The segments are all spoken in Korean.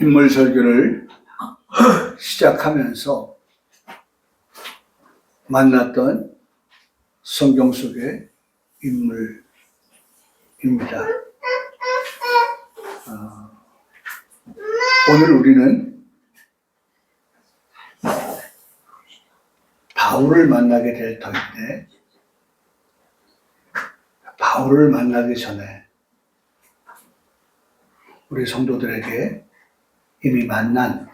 인물 설교를 시작하면서 만났던 성경 속의 인물입니다. 오늘 우리는 바울을 만나게 될 터인데, 바울을 만나기 전에 우리 성도들에게 이미 만난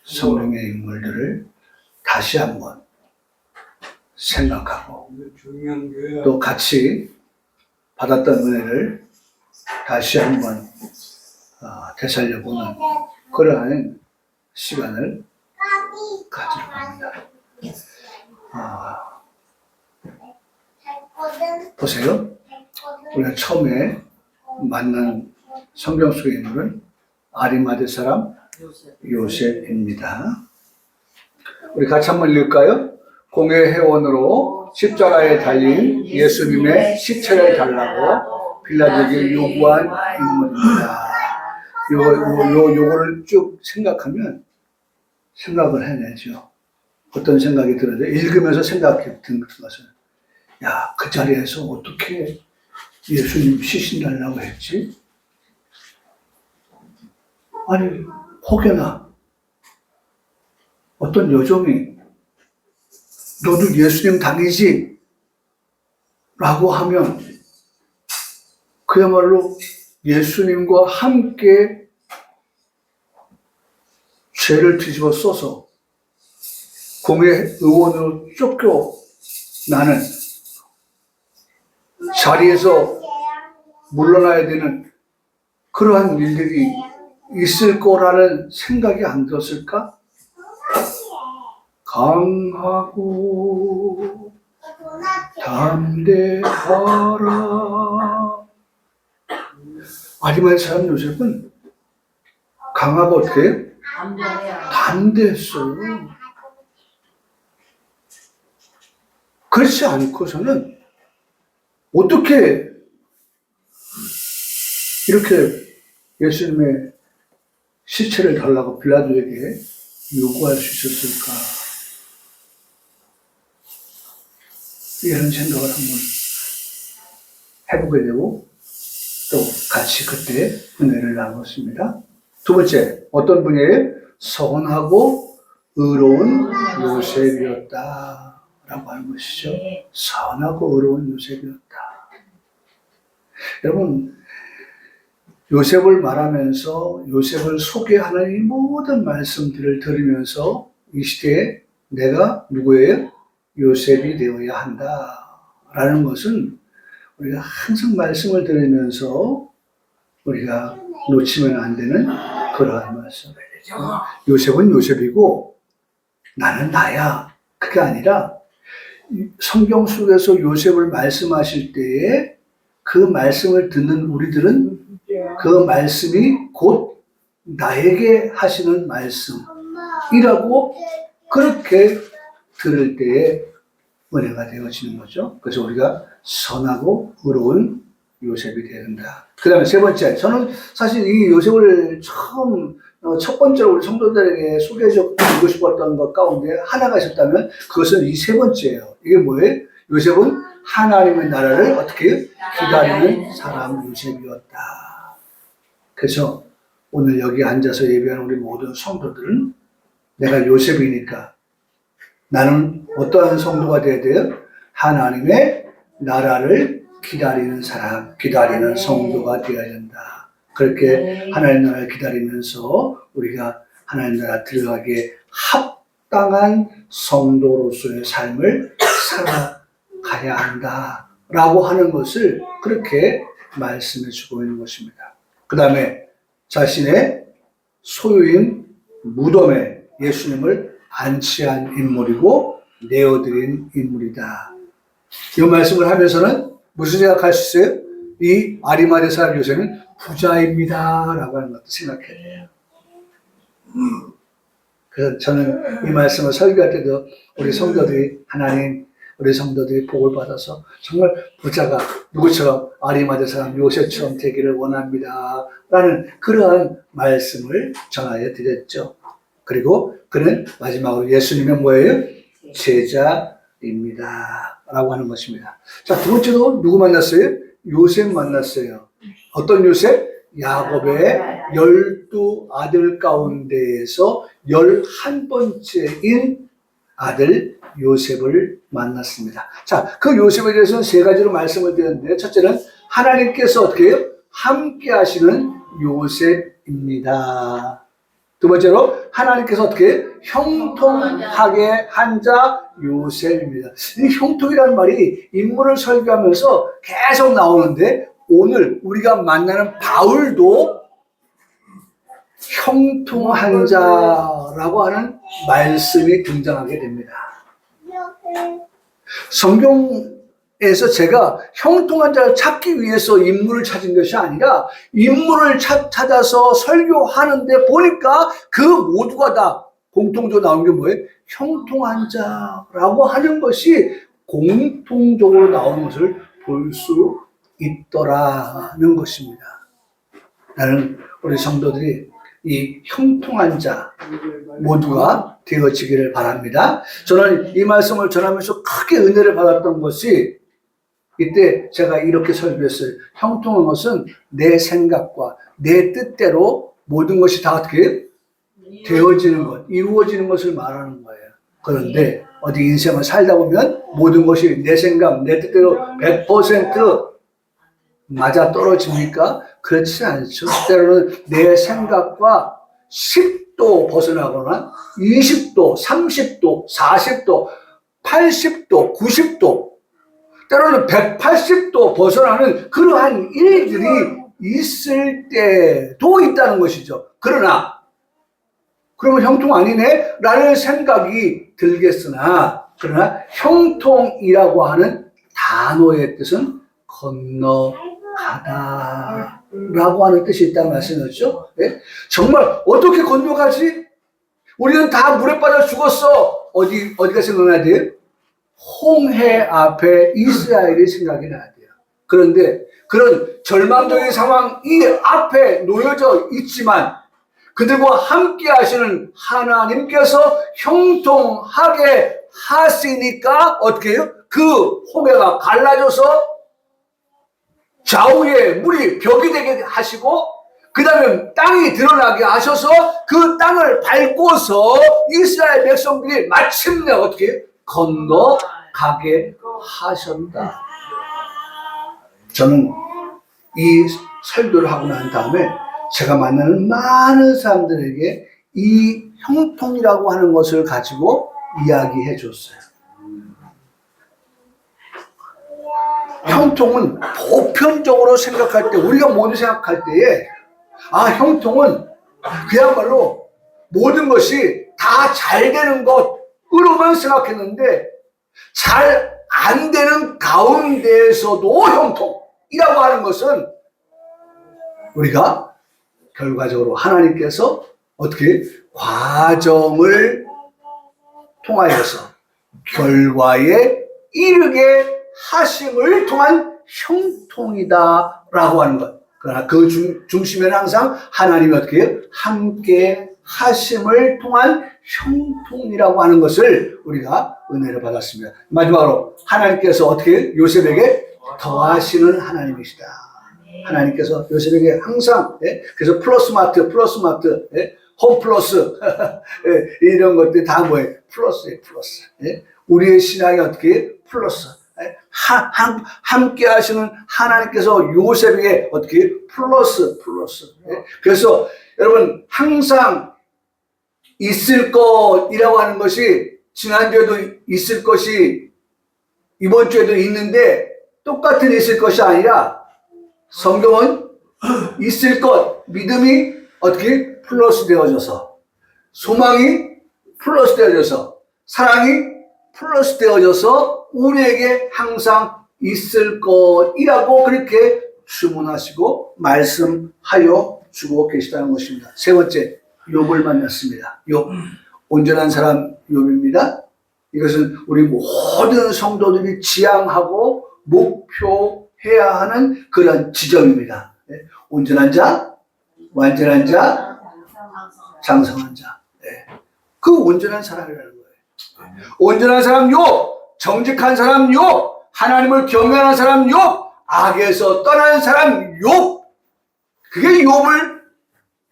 성령의 인물들을 다시 한번 생각하고 또 같이 받았던 은혜를 다시 한번 되살려보는 그러한 시간을 가지러 갑니다. 보세요. 우리가 처음에 만난 성경 속의 인물은 아리마대 사람 요셉입니다. 우리 같이 한번 읽을까요? 공회 회원으로 십자가에 달린 예수님의 시체를 달라고 빌라도에게 요구한 인물입니다. 요거를 쭉 생각하면 생각을 해내죠. 어떤 생각이 들어요? 읽으면서 생각이 든 것은, 야, 그 자리에서 어떻게 예수님 시신 달라고 했지? 아니, 혹여나 어떤 여종이 너도 예수님 당이지? 라고 하면 그야말로 예수님과 함께 죄를 뒤집어 써서 공회 의원으로 쫓겨나는 자리에서 물러나야 되는 그러한 일들이 있을 거라는 생각이 안 들었을까? 강하고 담대하라. 아리마대 사람 요셉은 강하고 어떻게 해요? 담대했어요. 그렇지 않고서는 어떻게 이렇게 예수님의 시체를 달라고 빌라도에게 요구할 수 있었을까? 이런 생각을 한번 해보게 되고 또 같이 그때 은혜를 나눴습니다. 두 번째, 어떤 분이에요? 선하고 의로운 요셉이었다 라고 하는 것이죠. 선하고 의로운 요셉이었다. 여러분, 요셉을 말하면서 요셉을 소개하는 이 모든 말씀들을 들으면서 이 시대에 내가 누구예요? 요셉이 되어야 한다라는 것은 우리가 항상 말씀을 들으면서 우리가 놓치면 안 되는 그러한 말씀이에요. 요셉은 요셉이고 나는 나야. 그게 아니라 성경 속에서 요셉을 말씀하실 때에 그 말씀을 듣는 우리들은 그 말씀이 곧 나에게 하시는 말씀이라고 그렇게 들을 때에 은혜가 되어지는 거죠. 그래서 우리가 선하고 의로운 요셉이 되어야 된다. 그 다음에 세 번째, 저는 사실 이 요셉을 첫 번째로 우리 성도들에게 소개해주고 싶었던 것 가운데 하나가 있었다면 그것은 이 세 번째예요. 이게 뭐예요? 요셉은 하나님의 나라를 어떻게 기다리는 사람 요셉이었다. 그래서 오늘 여기 앉아서 예배하는 우리 모든 성도들은 내가 요셉이니까 나는 어떠한 성도가 되어야 돼요? 하나님의 나라를 기다리는 사람, 기다리는 성도가 되어야 된다. 그렇게 하나님 나라를 기다리면서 우리가 하나님 나라 들어가기에 합당한 성도로서의 삶을 살아가야 한다라고 하는 것을 그렇게 말씀해 주고 있는 것입니다. 그 다음에 자신의 소유인 무덤에 예수님을 안치한 인물이고 내어드린 인물이다. 이 말씀을 하면서는 무슨 생각할 수 있어요? 이 아리마대 사람 요셉은 부자입니다 라고 하는 것도 생각해야 돼요. 그래서 저는 이 말씀을 설교할 때도 우리 성도들이 하나님 우리 성도들이 복을 받아서 정말 부자가 누구처럼 아리마대 사람 요셉처럼 되기를 원합니다. 라는 그러한 말씀을 전하여 드렸죠. 그리고 그는 마지막으로 예수님의 뭐예요? 제자입니다. 라고 하는 것입니다. 자, 두 번째로 누구 만났어요? 요셉 만났어요. 어떤 요셉? 야곱의 12 아들 가운데에서 11번째인 아들 요셉을 만났습니다. 자, 그 요셉에 대해서는 세 가지로 말씀을 드렸는데, 첫째는 하나님께서 어떻게 해요? 함께 하시는 요셉입니다. 두 번째로 하나님께서 어떻게 해요? 형통하게 한 자 요셉입니다. 이 형통이라는 말이 인물을 설교하면서 계속 나오는데, 오늘 우리가 만나는 바울도 형통한 자라고 하는 말씀이 등장하게 됩니다. 성경에서 제가 형통한 자를 찾기 위해서 인물을 찾은 것이 아니라 인물을 찾아서 설교하는데 보니까 그 모두가 다 공통적으로 나오는 게 뭐예요? 형통한 자라고 하는 것이 공통적으로 나오는 것을 볼 수 있더라는 것입니다. 나는 우리 성도들이 이 형통한 자 모두가 되어지기를 바랍니다. 저는 이 말씀을 전하면서 크게 은혜를 받았던 것이 이때 제가 이렇게 설교했어요. 형통한 것은 내 생각과 내 뜻대로 모든 것이 다 어떻게 되어지는 것, 이루어지는 것을 말하는 거예요. 그런데 어디 인생을 살다 보면 모든 것이 내 생각, 내 뜻대로 100% 맞아 떨어집니까? 그렇지 않죠. 때로는 내 생각과 10도 벗어나거나 20도, 30도, 40도, 80도, 90도, 때로는 180도 벗어나는 그러한 일들이 있을 때도 있다는 것이죠. 그러면 형통 아니네? 라는 생각이 들겠으나, 그러나 형통이라고 하는 단어의 뜻은 건너가다라고 하는 뜻이 있다는 말씀이었죠. 네? 정말 어떻게 건너가지? 우리는 다 물에 빠져 죽었어. 어디가 생각나야 돼요? 홍해 앞에 이스라엘이 생각이 나야 돼요. 그런데 그런 절망적인 상황 이 앞에 놓여져 있지만 그들과 함께 하시는 하나님께서 형통하게 하시니까 어떻게 해요? 그 홍해가 갈라져서 좌우에 물이 벽이 되게 하시고 그 다음에 땅이 드러나게 하셔서 그 땅을 밟고서 이스라엘 백성들이 마침내 어떻게 건너가게 하셨다. 저는 이 설교를 하고 난 다음에 제가 만나는 많은 사람들에게 이 형통이라고 하는 것을 가지고 이야기해 줬어요. 형통은 보편적으로 생각할 때, 우리가 모두 생각할 때에, 형통은 그야말로 모든 것이 다 잘 되는 것으로만 생각했는데, 잘 안 되는 가운데에서도 형통이라고 하는 것은 우리가 결과적으로 하나님께서 어떻게 과정을 통하여서 결과에 이르게 하심을 통한 형통이다라고 하는 것. 그러나 그 중심에는 항상 하나님이 어떻게 해요? 함께 하심을 통한 형통이라고 하는 것을 우리가 은혜를 받았습니다. 마지막으로 하나님께서 어떻게 해요? 요셉에게 더하시는 하나님이시다. 하나님께서 요셉에게 항상 그래서 플러스 마트 홈 플러스 이런 것들이 다 뭐예요? 플러스예요. 플러스. 우리의 신앙이 어떻게 해요? 플러스. 함께 하시는 하나님께서 요셉에게 어떻게 플러스. 그래서 여러분 항상 있을 것이라고 하는 것이 지난주에도 있을 것이 이번 주에도 있는데 똑같은 있을 것이 아니라 성경은 있을 것, 믿음이 어떻게 플러스 되어져서 소망이 플러스 되어져서 사랑이 플러스 되어져서 우리에게 항상 있을 것이라고 그렇게 주문하시고 말씀하여 주고 계시다는 것입니다. 세 번째, 욥을 만났습니다. 욥, 온전한 사람 욥입니다. 이것은 우리 모든 성도들이 지향하고 목표해야 하는 그런 지점입니다. 온전한 자, 완전한 자, 장성한 자. 그 온전한 사람이라는 거예요. 온전한 사람 욥, 정직한 사람 욥, 하나님을 경외하는 사람 욥, 악에서 떠나는 사람 욥. 그게 욥을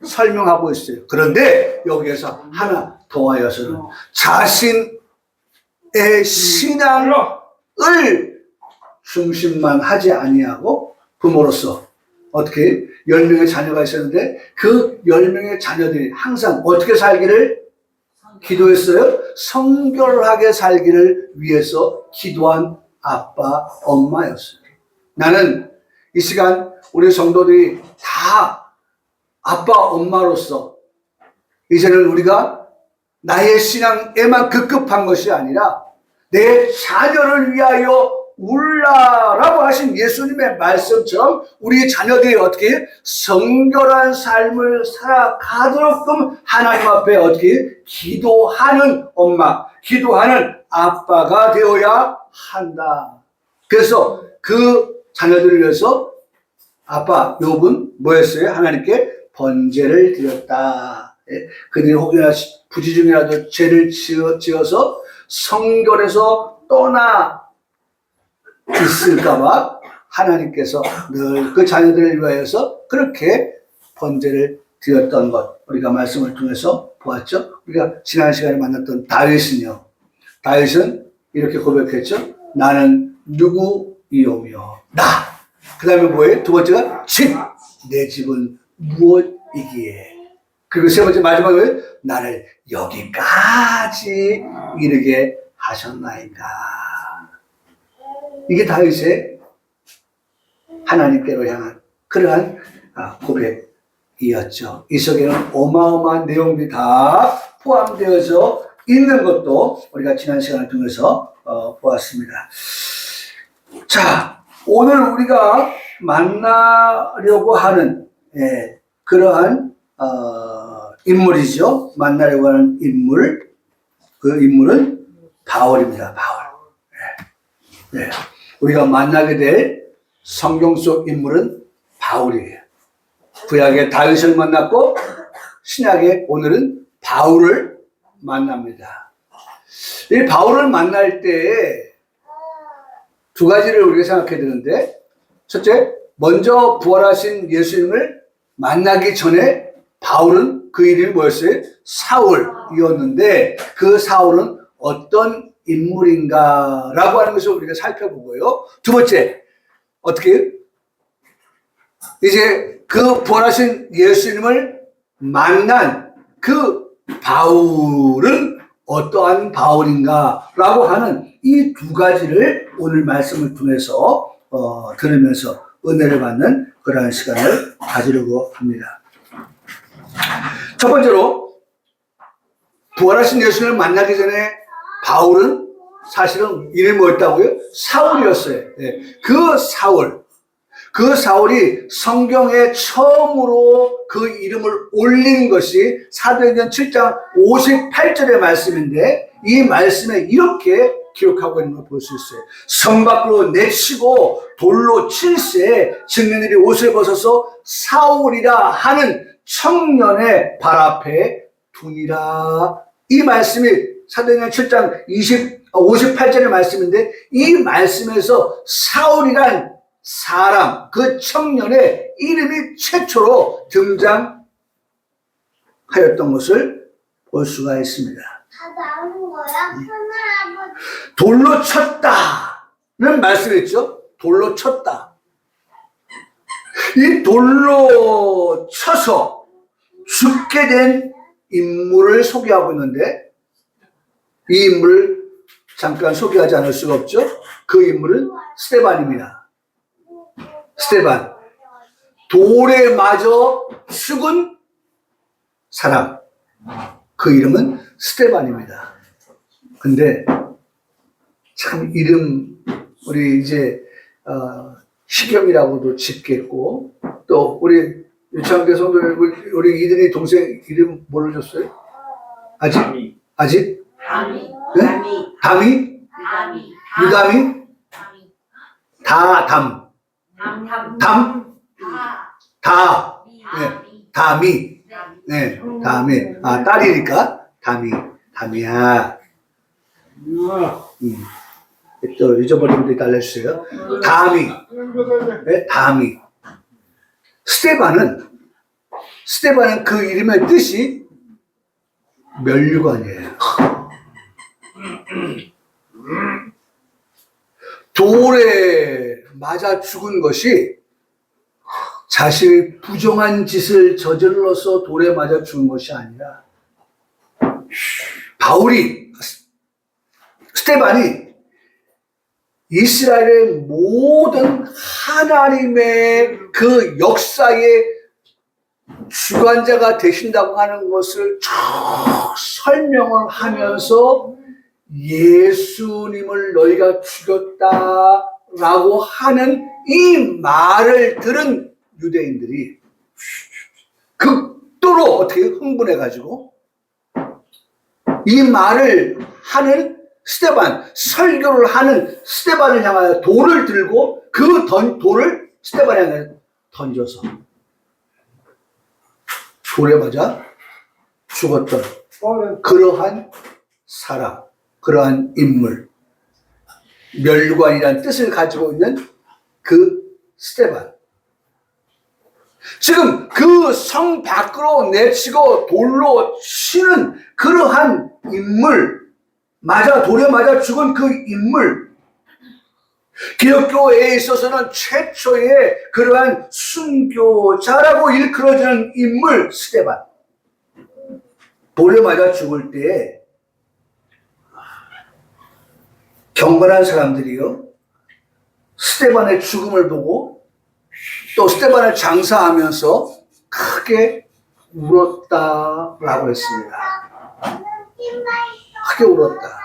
설명하고 있어요. 그런데 여기에서 하나 더하여서는 자신의 신앙을 중심만 하지 아니하고 부모로서 어떻게 10명의 자녀가 있었는데 그 10명의 자녀들이 항상 어떻게 살기를 기도했어요? 성결하게 살기를 위해서 기도한 아빠, 엄마였어요. 나는 이 시간 우리 성도들이 다 아빠, 엄마로서 이제는 우리가 나의 신앙에만 급급한 것이 아니라 내 자녀를 위하여 울라라고 하신 예수님의 말씀처럼 우리 자녀들이 어떻게 성결한 삶을 살아가도록끔 하나님 앞에 어떻게 기도하는 엄마, 기도하는 아빠가 되어야 한다. 그래서 그 자녀들을 위해서 아빠 욥은 뭐였어요? 하나님께 번제를 드렸다. 그들이 혹여나 부지중이라도 죄를 지어서 성결에서 떠나 있을까봐 하나님께서 늘 그 자녀들을 위하여서 그렇게 번제를 드렸던 것 우리가 말씀을 통해서 보았죠. 우리가 지난 시간에 만났던 다윗은요. 다윗은 이렇게 고백했죠. 나는 누구이오며 나. 그 다음에 뭐예요? 두 번째가 집. 내 집은 무엇이기에. 그리고 세 번째 마지막에 나를 여기까지 이르게 하셨나이까. 이게 다윗의 하나님께로 향한 그러한 고백이었죠. 이 속에는 어마어마한 내용들이 다 포함되어져 있는 것도 우리가 지난 시간을 통해서 보았습니다. 자, 오늘 우리가 만나려고 하는 그러한 인물이죠. 만나려고 하는 인물, 그 인물은 바울입니다. 바울. 네. 우리가 만나게 될 성경 속 인물은 바울이에요. 구약의 다윗을 만났고 신약의 오늘은 바울을 만납니다. 이 바울을 만날 때 두 가지를 우리가 생각해야 되는데, 첫째, 먼저 부활하신 예수님을 만나기 전에 바울은 그 이름이 뭐였어요? 사울이었는데 그 사울은 어떤 인물인가라고 하는 것을 우리가 살펴보고요. 두 번째, 어떻게 이제 그 부활하신 예수님을 만난 그 바울은 어떠한 바울인가라고 하는 이 두 가지를 오늘 말씀을 통해서 들으면서 은혜를 받는 그러한 시간을 가지려고 합니다. 첫 번째로 부활하신 예수님을 만나기 전에 바울은 사실은 이름이 뭐였다고요? 사울이었어요. 네. 그 사울이 성경에 처음으로 그 이름을 올린 것이 사도행전 7장 58절의 말씀인데 이 말씀에 이렇게 기록하고 있는 걸 볼 수 있어요. 성 밖으로 내치고 돌로 칠세 증인들이 옷을 벗어서 사울이라 하는 청년의 발 앞에 두니라. 이 말씀이 사도행전 7장 58절의 말씀인데 이 말씀에서 사울이란 사람, 그 청년의 이름이 최초로 등장하였던 것을 볼 수가 있습니다. 다 나온 거야? 돌로 쳤다는 말씀했죠. 돌로 쳤다. 이 돌로 쳐서 죽게 된 인물을 소개하고 있는데 이 인물을 잠깐 소개하지 않을 수가 없죠. 그 인물은 스데반입니다. 스데반, 돌에 맞아 죽은 사람, 그 이름은 스데반입니다. 근데 참 이름 우리 이제 희겸이라고도 짓겠고 또 우리 유창대 성도 우리 이들이 동생 이름 뭘로 줬어요? 아직? 네? 담이. 담이? 담이. 유담이? 담이. 다담. 담. 담? 다. 네. 담이. 담이. 네. 담이. 아, 딸이니까 담이. 담이야. 또 잊어버린 분들 알려주세요. 담이. 네, 담이. 스테반은 그 이름의 뜻이 면류관이에요. 돌에 맞아 죽은 것이 자신이 부정한 짓을 저질러서 돌에 맞아 죽은 것이 아니라 스테반이 이스라엘의 모든 하나님의 그 역사의 주관자가 되신다고 하는 것을 쭉 설명을 하면서 예수님을 너희가 죽였다라고 하는 이 말을 들은 유대인들이 극도로 어떻게 흥분해가지고 이 말을 하는 설교를 하는 스테반을 향하여 돌을 들고 그 돌을 스테반을 향하여 던져서 돌에 맞아 죽었던 그러한 사람, 그러한 인물, 멸관이라는 뜻을 가지고 있는 그 스테반. 지금 그 성 밖으로 내치고 돌로 치는 그러한 인물, 돌에 맞아 죽은 그 인물, 기독교에 있어서는 최초의 그러한 순교자라고 일컬어지는 인물 스테반. 돌에 맞아 죽을 때에 경건한 사람들이요, 스테반의 죽음을 보고 또 스테반을 장사하면서 크게 울었다라고 했습니다. 크게 울었다.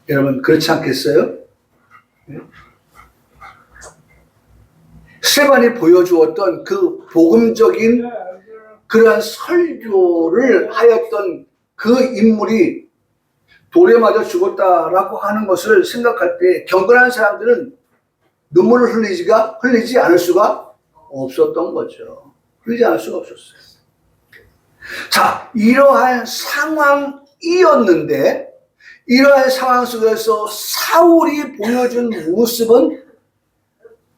여러분 그렇지 않겠어요? 스테반이 보여주었던 그 복음적인 그러한 설교를 하였던 그 인물이 돌에 맞아 죽었다라고 하는 것을 생각할 때 경건한 사람들은 눈물을 흘리지 않을 수가 없었던 거죠. 흘리지 않을 수가 없었어요. 자, 이러한 상황이었는데 이러한 상황 속에서 사울이 보여준 모습은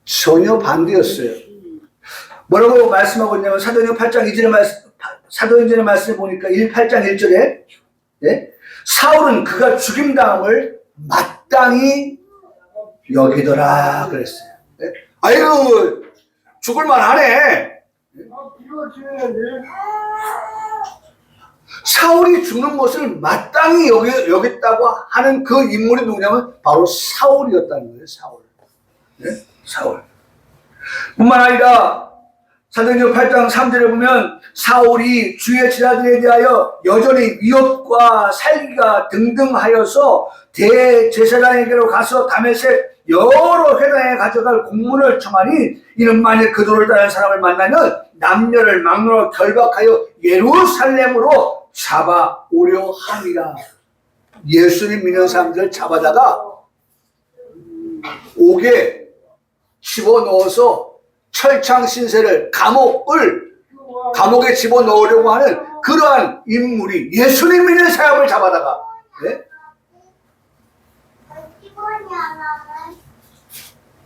전혀 반대였어요. 뭐라고 말씀하고 있냐면 사도행전 8장 2절의 말씀을 보니까 8장 1절에 네? 사울은 그가 죽임당함을 마땅히 여기더라 그랬어요. 네? 아이고 죽을만하네. 사울이 죽는 것을 마땅히 여겼다고 하는 그 인물이 누구냐면 바로 사울이었다는 거예요. 사울. 네? 사울. 뿐만 아니라 사도행전 8장 3절에 보면 사울이 주의 제자들에 대하여 여전히 위협과 살기가 등등하여서 대제사장에게로 가서 다메섹 여러 회당에 가져갈 공문을 청하니 이는 만일 그 도를 따르는 사람을 만나면 남녀를 막론하고 결박하여 예루살렘으로 잡아오려 함이라. 예수님 믿는 사람들을 잡아다가 옥에 집어넣어서 철창신세를 감옥에 집어넣으려고 하는 그러한 인물이 예수님 믿는 사람을 잡아다가 네?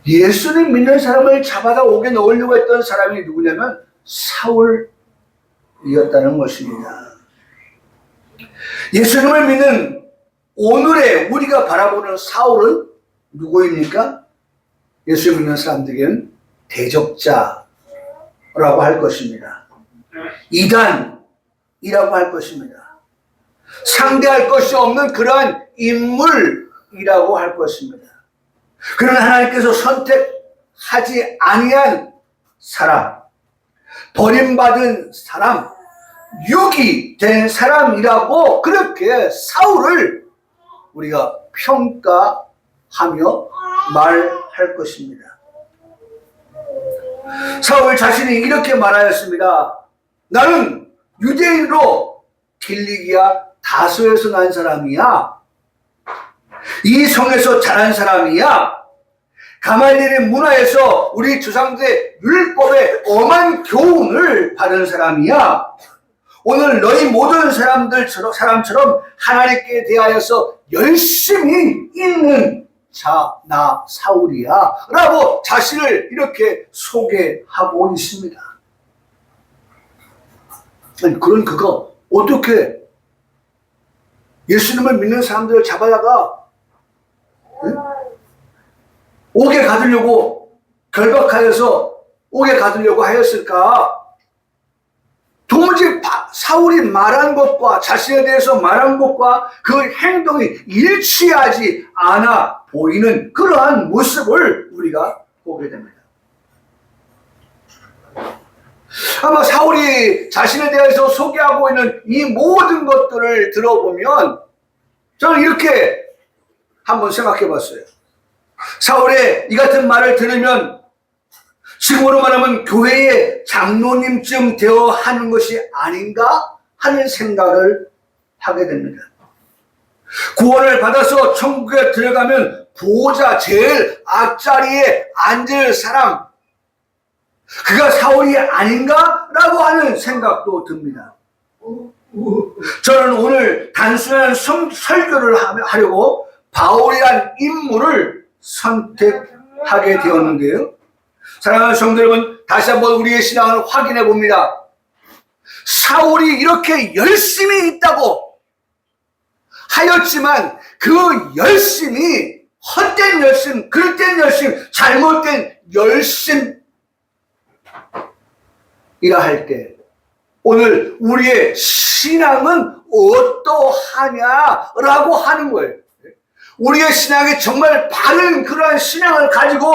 예수님 믿는 사람을 잡아다 옥에 넣으려고 했던 사람이 누구냐면 사울이었다는 것입니다. 예수님을 믿는 오늘의 우리가 바라보는 사울은 누구입니까? 예수 믿는 사람들에게는 대적자라고 할 것입니다. 이단이라고 할 것입니다. 상대할 것이 없는 그러한 인물이라고 할 것입니다. 그러나 하나님께서 선택하지 아니한 사람, 버림받은 사람, 유기된 사람이라고 그렇게 사울을 우리가 평가하며 말할 것입니다. 사울 자신이 이렇게 말하였습니다. 나는 유대인으로 길리기아 다소에서 난 사람이야. 이 성에서 자란 사람이야. 가말리엘의 문화에서 우리 조상들의 율법의 엄한 교훈을 받은 사람이야. 오늘 너희 모든 사람처럼 하나님께 대하여서 열심히 읽는 자, 나 사울이야 라고 자신을 이렇게 소개하고 있습니다. 아니, 그런 그가 어떻게 예수님을 믿는 사람들을 잡아다가 옥에 가두려고 결박하여서 옥에 가두려고 하였을까? 도무지 사울이 말한 것과 자신에 대해서 말한 것과 그 행동이 일치하지 않아 보이는 그러한 모습을 우리가 보게 됩니다. 아마 사울이 자신에 대해서 소개하고 있는 이 모든 것들을 들어보면 저는 이렇게 한번 생각해 봤어요. 사울의 이 같은 말을 들으면 지금으로 말하면 교회의 장로님쯤 되어 하는 것이 아닌가 하는 생각을 하게 됩니다. 구원을 받아서 천국에 들어가면 보호자 제일 앞자리에 앉을 사람, 그가 사울이 아닌가라고 하는 생각도 듭니다. 저는 오늘 단순한 설교를 하려고 바울이란 인물을 선택하게 되었는데요. 사랑하는 성도 여러분, 다시 한번 우리의 신앙을 확인해 봅니다. 사울이 이렇게 열심히 있다고 하였지만 그 열심이 헛된 열심, 그릇된 열심, 잘못된 열심이라 할 때 오늘 우리의 신앙은 어떠하냐라고 하는 거예요. 우리의 신앙이 정말 바른 그러한 신앙을 가지고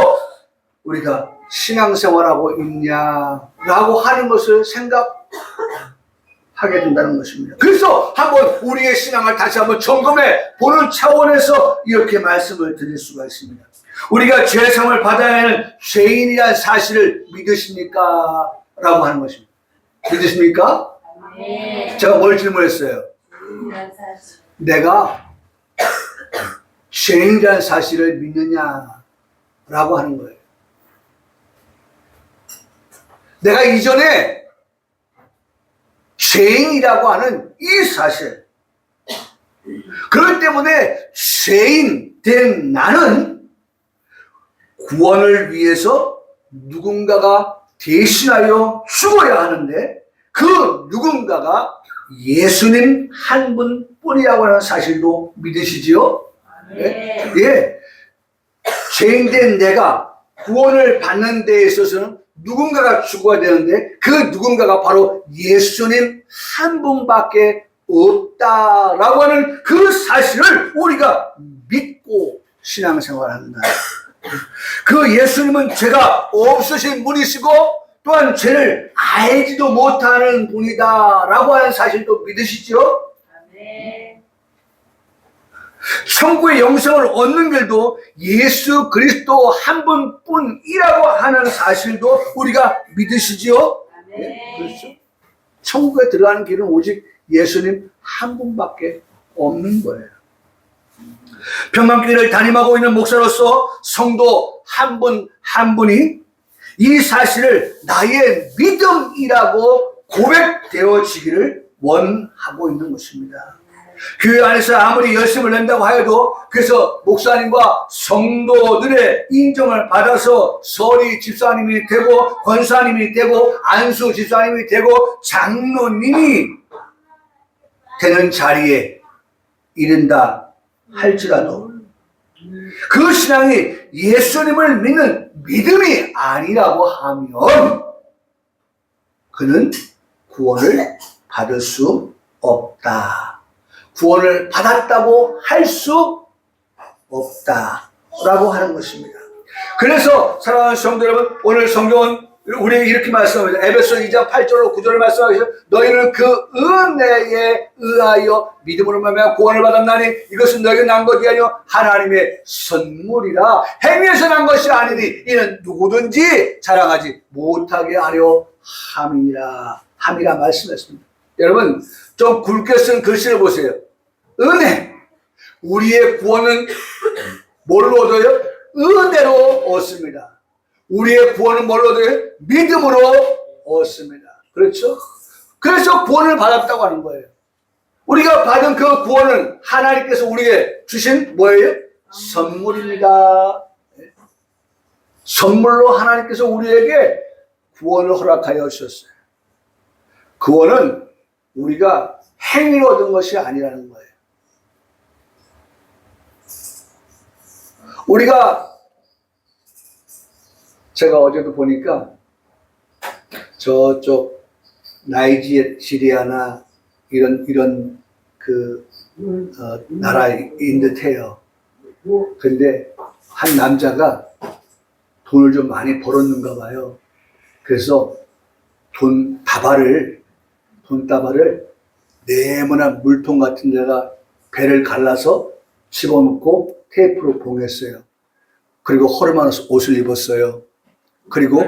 우리가 신앙생활하고 있냐라고 하는 것을 생각하게 된다는 것입니다. 그래서 한번 우리의 신앙을 다시 한번 점검해 보는 차원에서 이렇게 말씀을 드릴 수가 있습니다. 우리가 죄상을 받아야 하는 죄인이라는 사실을 믿으십니까? 라고 하는 것입니다. 믿으십니까? 네. 제가 뭘 질문했어요? 내가 죄인이라는 사실을 믿느냐라고 하는 거예요. 내가 이전에 죄인이라고 하는 이 사실, 그렇기 때문에 죄인 된 나는 구원을 위해서 누군가가 대신하여 죽어야 하는데 그 누군가가 예수님 한 분뿐이라고 하는 사실도 믿으시지요? 네. 예. 죄인된 내가 구원을 받는 데 있어서는 누군가가 죽어야 되는데 그 누군가가 바로 예수님 한 분밖에 없다라고 하는 그 사실을 우리가 믿고 신앙생활한다. 그 예수님은 죄가 없으신 분이시고 또한 죄를 알지도 못하는 분이다라고 하는 사실도 믿으시죠? 네. 천국의 영생을 얻는 길도 예수 그리스도 한 분뿐이라고 하는 사실도 우리가 믿으시죠? 네. 그렇죠? 천국에 들어가는 길은 오직 예수님 한 분밖에 없는 거예요. 평강교회를 담임하고 있는 목사로서 성도 한 분 한 분이 이 사실을 나의 믿음이라고 고백되어지기를 원하고 있는 것입니다. 교회 안에서 아무리 열심을 낸다고 하여도 그래서 목사님과 성도들의 인정을 받아서 서리 집사님이 되고 권사님이 되고 안수 집사님이 되고 장로님이 되는 자리에 이른다 할지라도 그 신앙이 예수님을 믿는 믿음이 아니라고 하면 그는 구원을 받을 수 없다. 구원을 받았다고 할 수 없다라고 하는 것입니다. 그래서 사랑하는 성도 여러분, 오늘 성경은 우리에게 이렇게 말씀합니다. 에베소 2장 8절로 9절을 말씀하시죠. 너희는 그 은혜에 의하여 믿음으로 말미암아 구원을 받았나니 이것은 너에게 난 것이 아니요 하나님의 선물이라. 행위에서 난 것이 아니니 이는 누구든지 자랑하지 못하게 하려 함이라 말씀했습니다. 여러분, 좀 굵게 쓴 글씨를 보세요. 은혜. 우리의 구원은 뭘로 얻어요? 은혜로 얻습니다. 우리의 구원은 뭘로 얻어요? 믿음으로 얻습니다. 그렇죠? 그래서 구원을 받았다고 하는 거예요. 우리가 받은 그 구원은 하나님께서 우리에게 주신 뭐예요? 선물입니다. 선물로 하나님께서 우리에게 구원을 허락하여 주셨어요. 구원은 우리가 행위로 얻은 것이 아니라는 거예요. 제가 어제도 보니까 저쪽 나이지리아나 이런 나라인 듯해요. 근데 한 남자가 돈을 좀 많이 벌었는가 봐요. 그래서 돈다발을 네모난 물통 같은 데가 배를 갈라서 집어넣고 테이프로 봉했어요. 그리고 허름한 옷을 입었어요. 그리고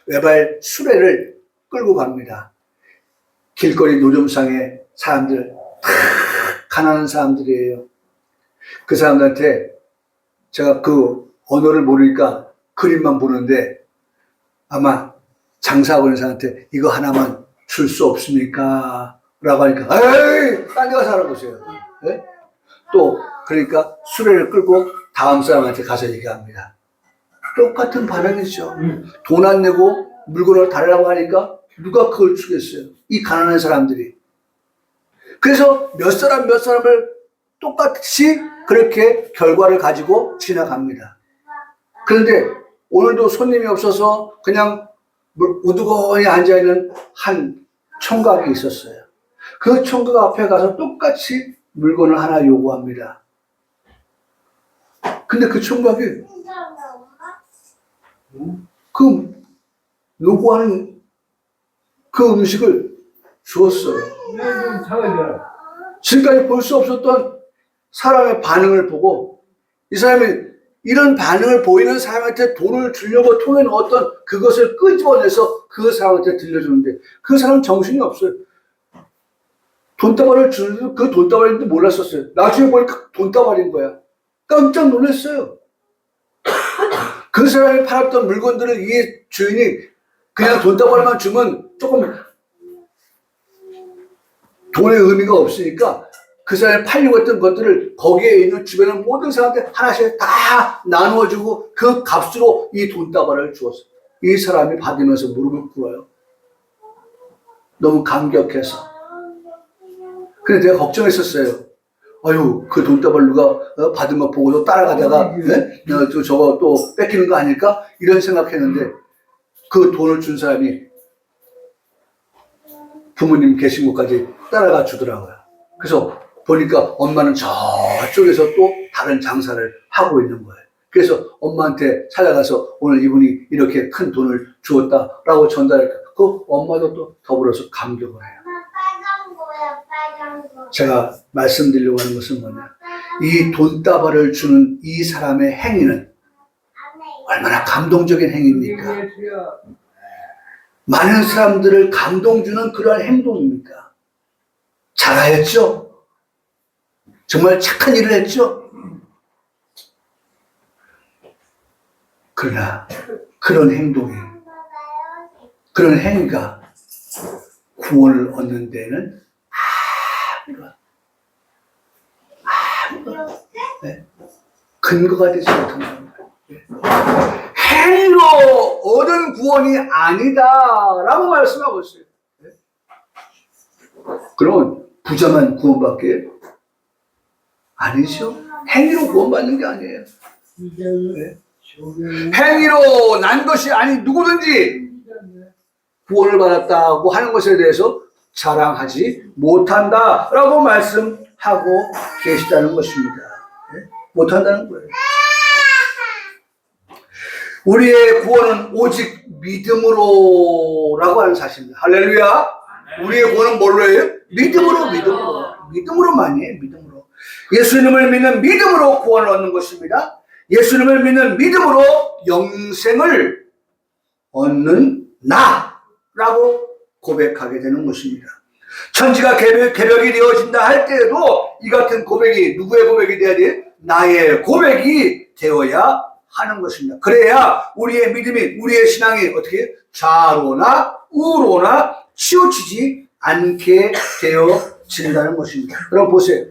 외발 수레를 끌고 갑니다. 길거리 노점상에 사람들, 가난한 사람들이에요. 그 사람들한테 제가 그 언어를 모르니까 그림만 보는데 아마 장사하고 있는 사람한테 이거 하나만 줄 수 없습니까? 라고 하니까 에이! 딴 데 가서 알아보세요. 네? 또 그러니까 수레를 끌고 다음 사람한테 가서 얘기합니다. 똑같은 반응이죠. 돈 안 내고 물건을 달라고 하니까 누가 그걸 주겠어요? 이 가난한 사람들이. 그래서 몇 사람을 똑같이 그렇게 결과를 가지고 지나갑니다. 그런데 오늘도 손님이 없어서 그냥 우두커니 앉아있는 한 총각이 있었어요. 그 총각 앞에 가서 똑같이 물건을 하나 요구합니다. 근데 그 총각이 그 요구하는 그 음식을 주었어요. 지금까지 볼 수 없었던 사람의 반응을 보고 이 사람이 이런 반응을 보이는 사람한테 돈을 주려고 통에 넣었던 그것을 끄집어내서 그 사람한테 들려주는데 그 사람은 정신이 없어요. 돈다발을 주는데 그 돈다발인지 몰랐었어요. 나중에 보니까 돈다발인 거야. 깜짝 놀랐어요. 그 사람이 팔았던 물건들을 이 주인이 그냥 돈다발만 주면 조금 돈의 의미가 없으니까 그 사람이 팔려고 했던 것들을 거기에 있는 주변의 모든 사람한테 하나씩 다 나누어주고 그 값으로 이 돈다발을 주었어요. 이 사람이 받으면서 무릎을 꿇어요. 너무 감격해서. 근데 내가 걱정했었어요. 아유, 그 돈다발 누가 받은 거 보고도 따라가다가 저거 또 뺏기는 거 아닐까? 이런 생각했는데 그 돈을 준 사람이 부모님 계신 곳까지 따라가 주더라고요. 그래서 보니까 엄마는 저쪽에서 또 다른 장사를 하고 있는 거예요. 그래서 엄마한테 찾아가서 오늘 이분이 이렇게 큰 돈을 주었다라고 전달했고 그 엄마도 또 더불어서 감격을 해요. 제가 말씀드리려고 하는 것은 뭐냐, 이 돈다발을 주는 이 사람의 행위는 얼마나 감동적인 행위입니까? 많은 사람들을 감동 주는 그러한 행동입니까? 잘하였죠? 정말 착한 일을 했죠? 그러나 그런 행위가 구원을 얻는 데는 아무런 근거가 되지 못한다. 행위로 얻은 구원이 아니다라고 말씀하고 있어요. 그러면 부자만 구원받게? 아니죠. 행위로 구원받는 게 아니에요. 행위로 난 것이 아닌 누구든지 구원을 받았다고 하는 것에 대해서 자랑하지 못한다라고 말씀하고 계시다는 것입니다. 못한다는 거예요. 우리의 구원은 오직 믿음으로라고 하는 사실입니다. 할렐루야. 우리의 구원은 뭘로 해요? 믿음으로만이 해요. 믿음으로. 예수님을 믿는 믿음으로 구원을 얻는 것입니다. 예수님을 믿는 믿음으로 영생을 얻는 나라고 고백하게 되는 것입니다. 천지가 개벽이 되어진다 할 때에도 이 같은 고백이 누구의 고백이 되어야 돼요? 나의 고백이 되어야 하는 것입니다. 그래야 우리의 믿음이, 우리의 신앙이 어떻게 좌로나 우로나 치우치지 않게 되어진다는 것입니다. 그럼 보세요.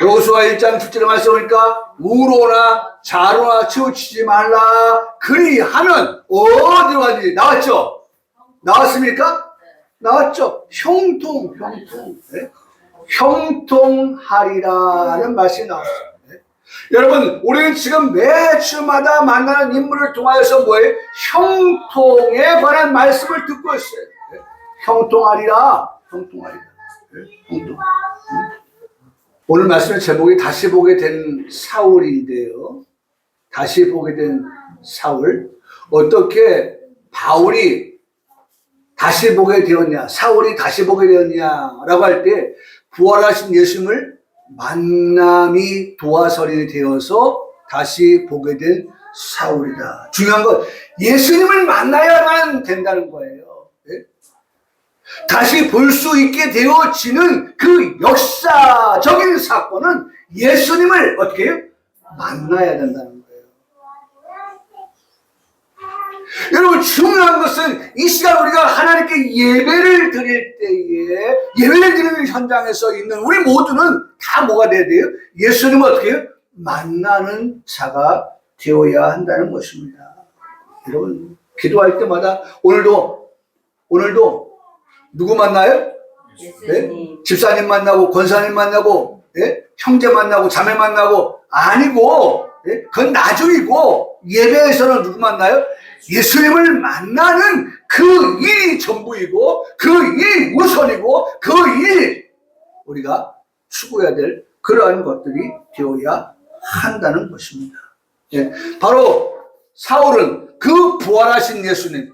여호수아 1장 7절의 말씀이니까 우로나 좌로나 치우치지 말라. 그리하면 어디로 가지? 나왔죠? 나왔습니까? 나왔죠? 형통. 네? 형통하리라는 말씀이 나왔습니다. 네? 여러분, 우리는 지금 매주마다 만나는 인물을 통하여서 뭐예요? 형통에 관한 말씀을 듣고 있어요. 네? 형통하리라. 네? 형통. 오늘 말씀의 제목이 다시 보게 된 사울인데요. 다시 보게 된 사울. 어떻게 바울이 다시 보게 되었냐, 사울이 다시 보게 되었냐라고 할 때 부활하신 예수님을 만남이 도화설이 되어서 다시 보게 된 사울이다. 중요한 건 예수님을 만나야만 된다는 거예요. 네? 다시 볼 수 있게 되어지는 그 역사적인 사건은 예수님을 어떻게 해요? 만나야 된다는 거예요. 여러분, 중요한 것은 이 시간 우리가 하나님께 예배를 드릴 때에, 예배를 드리는 현장에서 있는 우리 모두는 다 뭐가 돼야 돼요? 예수님을 어떻게 해요? 만나는 자가 되어야 한다는 것입니다. 여러분, 기도할 때마다 오늘도 누구 만나요? 네? 집사님 만나고 권사님 만나고, 네? 형제 만나고 자매 만나고 아니고, 네? 그건 나중이고, 예배에서는 누구 만나요? 예수님을 만나는 그 일이 전부이고, 그 일이 우선이고, 그 일 우리가 추구해야 될 그러한 것들이 되어야 한다는 것입니다. 예, 바로 사울은 그 부활하신 예수님을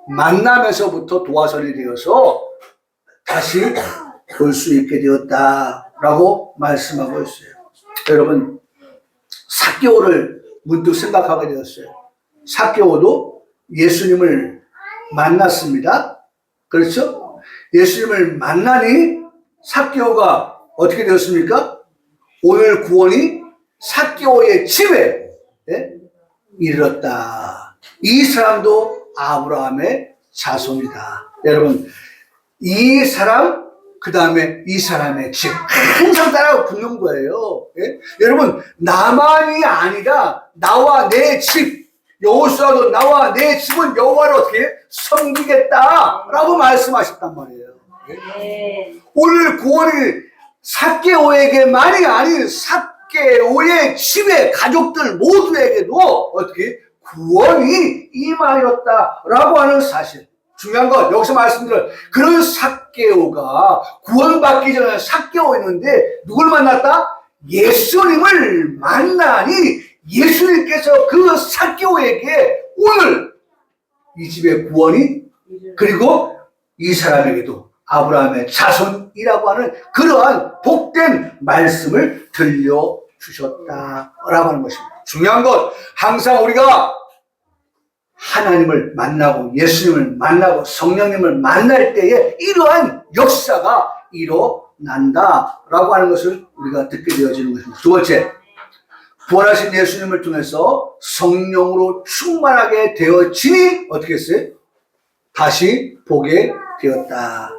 만나면서부터 도화선이 되어서 다시 볼 수 있게 되었다라고 말씀하고 있어요. 여러분, 삭개오를 문득 생각하게 되었어요. 삭개오도 예수님을 만났습니다. 그렇죠? 예수님을 만나니 삭개오가 어떻게 되었습니까? 오늘 구원이 삭개오의 집에 이르렀다. 이 사람도 아브라함의 자손이다. 여러분, 이 사람, 그 다음에 이 사람의 집 항상 따라 붙는 거예요. 예? 여러분, 나만이 아니라 나와 내 집, 여호수아도 나와 내 집은 여호와를 어떻게 섬기겠다라고 말씀하셨단 말이에요. 예? 오늘 구원이 삭개오에게만이 아닌 삭개오의 집의 가족들 모두에게도 어떻게 구원이 임하였다라고 하는 사실. 중요한 건 여기서 말씀드린 그런 삭개오가 구원받기 전에 삭개오였는데 누굴 만났다? 예수님을 만나니 예수님께서 그 삭개오에게 오늘 이 집의 구원이, 그리고 이 사람에게도 아브라함의 자손이라고 하는 그러한 복된 말씀을 들려주셨다라고 하는 것입니다. 중요한 건 항상 우리가 하나님을 만나고 예수님을 만나고 성령님을 만날 때에 이러한 역사가 일어난다라고 하는 것을 우리가 듣게 되어지는 것입니다. 두 번째, 부활하신 예수님을 통해서 성령으로 충만하게 되어지니 어떻게 했어요? 다시 보게 되었다.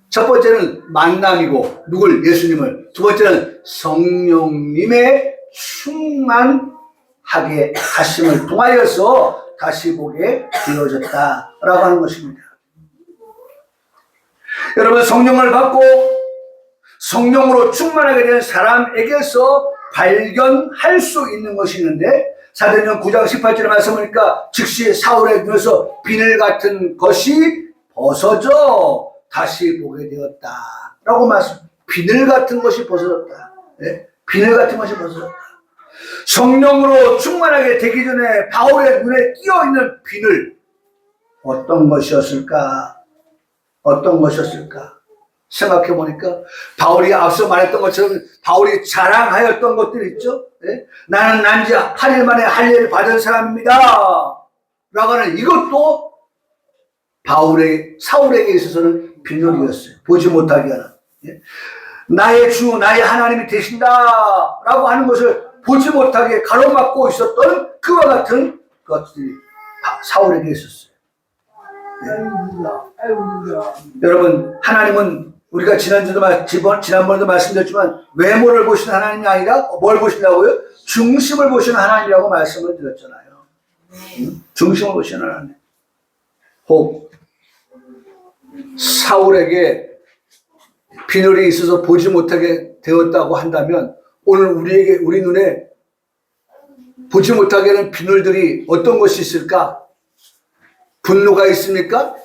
첫 번째는 만남이고 누굴? 예수님을. 두 번째는 성령님의 충만하게 하심을 통하여서 다시 보게 되어졌다라고 하는 것입니다. 여러분, 성령을 받고 성령으로 충만하게 된 사람에게서 발견할 수 있는 것이 있는데, 사도행전 9장 18절에 말씀하니까 즉시 사울의 눈에서 비늘 같은 것이 벗어져 다시 보게 되었다라고 말씀. 비늘 같은 것이 벗어졌다. 네? 비늘 같은 것이 벗어졌다. 성령으로 충만하게 되기 전에 바울의 눈에 끼어있는 비늘, 어떤 것이었을까? 어떤 것이었을까? 생각해보니까 바울이 앞서 말했던 것처럼 바울이 자랑하였던 것들 있죠? 네? 나는 난지 8일 만에 할례를 받은 사람입니다. 하는 이것도 사울에게 있어서는 비늘이었어요. 보지 못하게 하는. 예? 나의 주, 나의 하나님이 되신다 라고 하는 것을 보지 못하게 가로막고 있었던 그와 같은 것들이 사울에게 있었어요. 예? 여러분, 하나님은 우리가 지난번에도 말씀드렸지만 외모를 보시는 하나님이 아니라 뭘 보신다고요? 중심을 보시는 하나님이라고 말씀을 드렸잖아요. 중심을 보시는 하나님. 혹 사울에게 비늘이 있어서 보지 못하게 되었다고 한다면 오늘 우리 눈에 보지 못하게 하는 비늘들이 어떤 것이 있을까? 분노가 있습니까?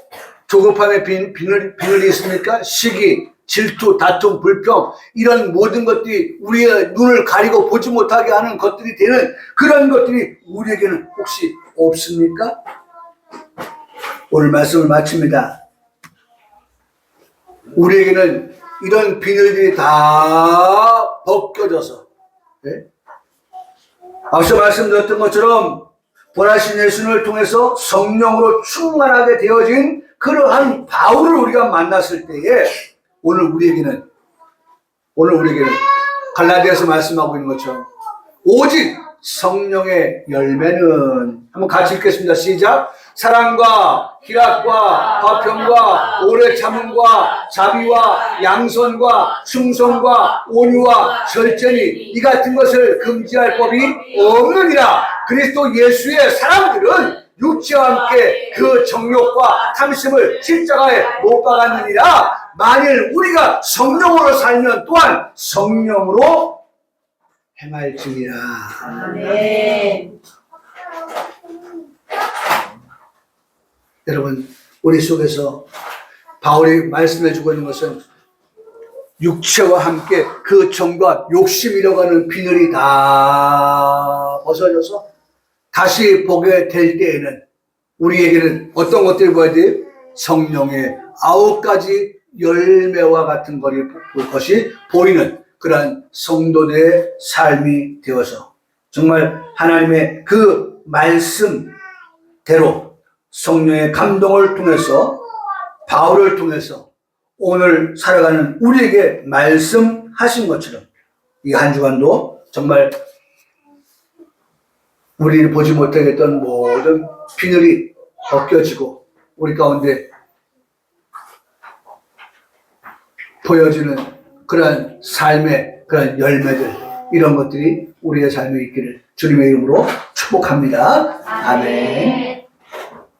조급함의 비늘이 있습니까? 시기, 질투, 다툼, 불평 이런 모든 것들이 우리의 눈을 가리고 보지 못하게 하는 것들이 되는 그런 것들이 우리에게는 혹시 없습니까? 오늘 말씀을 마칩니다. 우리에게는 이런 비늘들이 다 벗겨져서 네? 앞서 말씀드렸던 것처럼 부활하신 예수님을 통해서 성령으로 충만하게 되어진 그러한 바울을 우리가 만났을 때에 오늘 우리에게는 갈라디아서 말씀하고 있는 것처럼 오직 성령의 열매는 한번 같이 읽겠습니다. 시작. 사랑과 희락과 화평과 오래 참음과 자비와 양선과 충성과 온유와 절제니 이 같은 것을 금지할 법이 없느니라. 그리스도 예수의 사람들은 육체와 함께 그 정욕과 탐심을 십자가에 못 박았느니라. 만일 우리가 성령으로 살면 또한 성령으로 행할지니라. 아멘. 여러분, 우리 속에서 바울이 말씀해주고 있는 것은 육체와 함께 그 정과 욕심이라고 하는 비늘이 다 벗어져서 다시 보게 될 때에는 우리에게는 어떤 것들이 보여야 돼요? 성령의 9가지 열매와 같은 것이 보이는 그러한 성도들의 삶이 되어서 정말 하나님의 그 말씀대로 성령의 감동을 통해서 바울을 통해서 오늘 살아가는 우리에게 말씀하신 것처럼 이 한 주간도 정말 우리를 보지 못하게 했던 모든 비늘이 벗겨지고 우리 가운데 보여지는 그러한 삶의 그러한 열매들 이런 것들이 우리의 삶에 있기를 주님의 이름으로 축복합니다. 아멘.